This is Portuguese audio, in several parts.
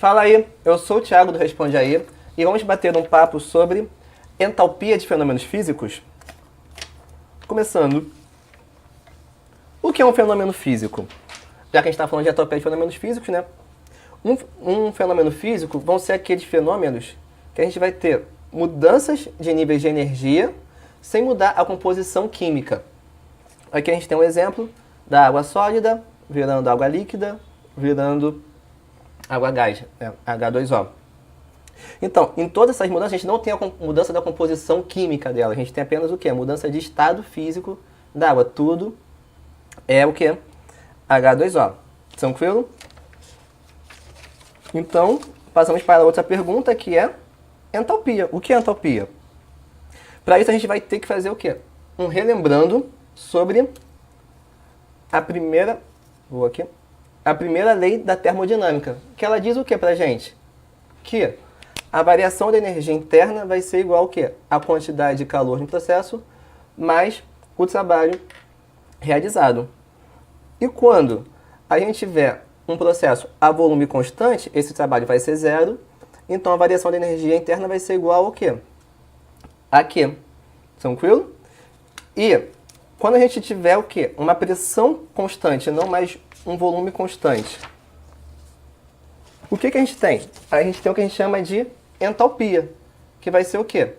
Fala aí, eu sou o Thiago do Responde Aí e vamos bater um papo sobre entalpia de fenômenos físicos. Começando, o que é um fenômeno físico? Já que a gente está falando de entalpia de fenômenos físicos, né? Um fenômeno físico vão ser aqueles fenômenos que a gente vai ter mudanças de níveis de energia sem mudar a composição química. Aqui a gente tem um exemplo da água sólida virando água líquida, virando água gás, né? H2O. Então, em todas essas mudanças, a gente não tem a mudança da composição química dela. A gente tem apenas o quê? A mudança de estado físico da água. Tudo é o quê? H2O. Tranquilo? Então, passamos para outra pergunta, que é entalpia. O que é entalpia? Para isso, a gente vai ter que fazer o quê? Um relembrando sobre a primeira... Vou aqui. A primeira lei da termodinâmica, que ela diz o que pra gente? Que a variação da energia interna vai ser igual ao quê? A quantidade de calor no processo mais o trabalho realizado. E quando a gente tiver um processo a volume constante, esse trabalho vai ser zero, então a variação da energia interna vai ser igual ao quê? A quê? Tranquilo? E quando a gente tiver o quê? Uma pressão constante, não mais um volume constante. O que a gente tem? A gente tem o que a gente chama de entalpia, que vai ser o quê?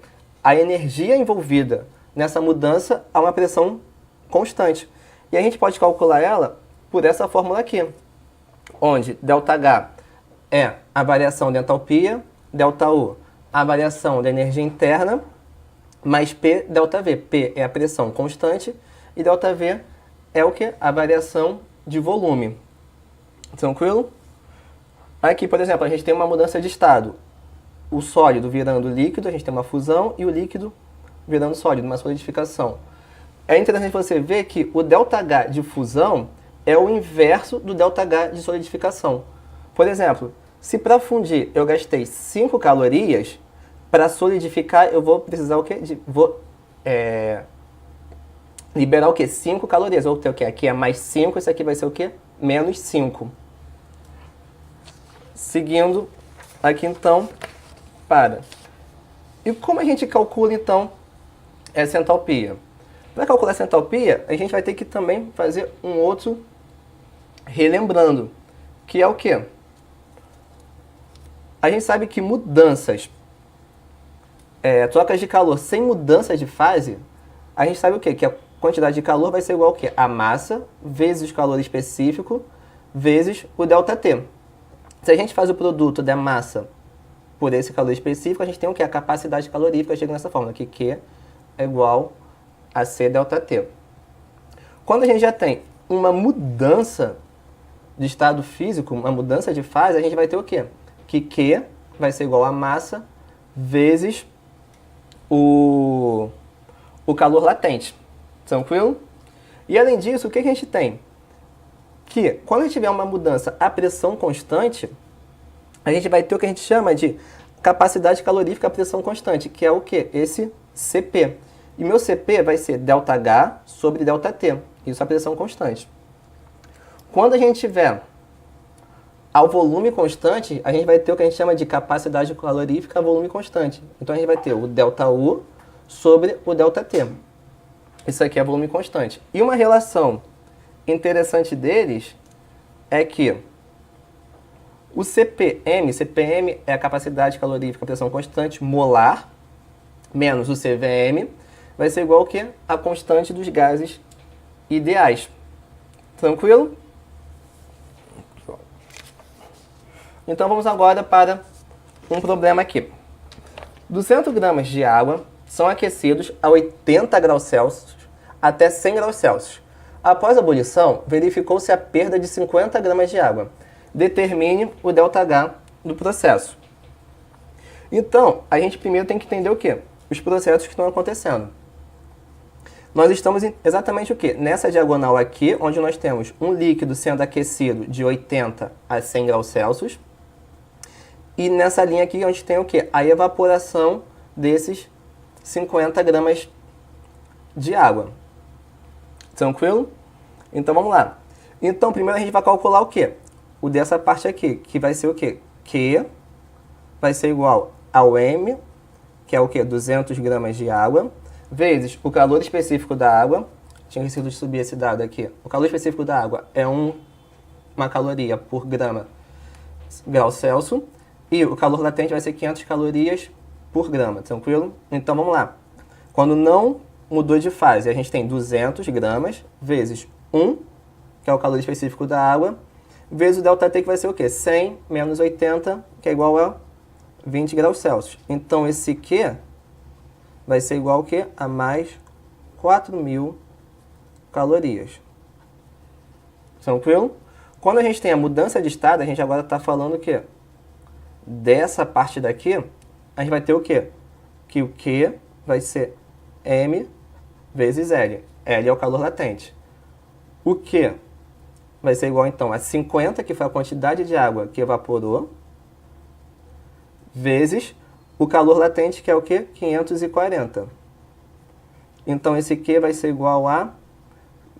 A energia envolvida nessa mudança a uma pressão constante. E a gente pode calcular ela por essa fórmula aqui, onde ΔH é a variação de entalpia, ΔU a variação da energia interna, mais P ΔV. P é a pressão constante e ΔV é o que? A variação de volume. Tranquilo? Aqui, por exemplo, a gente tem uma mudança de estado. O sólido virando líquido, a gente tem uma fusão, e o líquido virando sólido, uma solidificação. É interessante você ver que o ΔH de fusão é o inverso do ΔH de solidificação. Por exemplo, se para fundir eu gastei 5 calorias, para solidificar eu vou precisar o quê? Liberar o quê? 5 calorias. Ou ter o quê? Aqui é mais 5, esse aqui vai ser o quê? Menos 5. Seguindo aqui então para. E como a gente calcula então essa entalpia? Para calcular essa entalpia, a gente vai ter que também fazer um outro relembrando, que é o quê? A gente sabe que mudanças, trocas de calor sem mudança de fase, a gente sabe o quê? Que a quantidade de calor vai ser igual ao quê? A massa vezes o calor específico vezes o ΔT. Se a gente faz o produto da massa por esse calor específico, a gente tem o quê? A capacidade calorífica chega nessa fórmula, que Q é igual a C ΔT. Quando a gente já tem uma mudança de estado físico, uma mudança de fase, a gente vai ter o quê? Que Q vai ser igual a massa vezes o calor latente. Tranquilo? E além disso, o que a gente tem? Que quando a gente tiver uma mudança a pressão constante, a gente vai ter o que a gente chama de capacidade calorífica a pressão constante, que é o quê? Esse CP. E meu CP vai ser ΔH sobre ΔT. Isso é a pressão constante. Quando a gente tiver ao volume constante, a gente vai ter o que a gente chama de capacidade calorífica a volume constante. Então a gente vai ter o ΔU sobre o ΔT. Isso aqui é volume constante. E uma relação interessante deles é que o CPM é a capacidade calorífica a pressão constante molar, menos o CVM, vai ser igual ao quê? A constante dos gases ideais. Tranquilo? Então vamos agora para um problema aqui. 200 gramas de água são aquecidos a 80 graus Celsius até 100 graus Celsius. Após a ebulição, verificou-se a perda de 50 gramas de água. Determine o ΔH do processo. Então, a gente primeiro tem que entender o quê? Os processos que estão acontecendo. Nós estamos exatamente o quê? Nessa diagonal aqui, onde nós temos um líquido sendo aquecido de 80 a 100 graus Celsius. E nessa linha aqui, onde tem o quê? A evaporação desses 50 gramas de água. Tranquilo? Então vamos lá. Então primeiro a gente vai calcular o quê? O dessa parte aqui, que vai ser o quê? Q vai ser igual ao M, que é o quê? 200 gramas de água, vezes o calor específico da água. Tinha esquecido de subir esse dado aqui. O calor específico da água é uma caloria por grau Celsius. E o calor latente vai ser 500 calorias por grama, tranquilo? Então vamos lá. Quando não mudou de fase, a gente tem 200 gramas vezes 1, que é o calor específico da água, vezes o ΔT, que vai ser o quê? 100 menos 80, que é igual a 20 graus Celsius. Então esse Q vai ser igual ao quê? A mais 4.000 calorias. Tranquilo? Quando a gente tem a mudança de estado, a gente agora está falando o quê? Dessa parte daqui, a gente vai ter o quê? Que o Q vai ser M vezes L. L é o calor latente. O Q vai ser igual, então, a 50, que foi a quantidade de água que evaporou, vezes o calor latente, que é o quê? 540. Então, esse Q vai ser igual a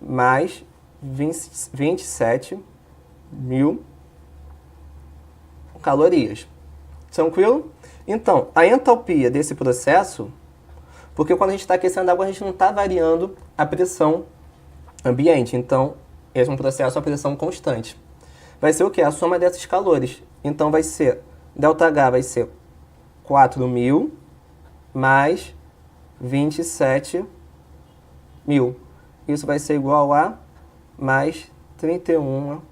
mais 27.000 calorias. Tranquilo? Então, a entalpia desse processo, porque quando a gente está aquecendo a água, a gente não está variando a pressão ambiente. Então, esse é um processo a pressão constante. Vai ser o quê? A soma desses calores. Então, vai ser, ΔH vai ser 4.000 mais 27.000. Isso vai ser igual a mais 31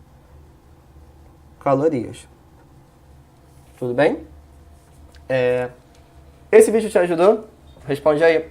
calorias. Tudo bem? Esse vídeo te ajudou? Responde aí.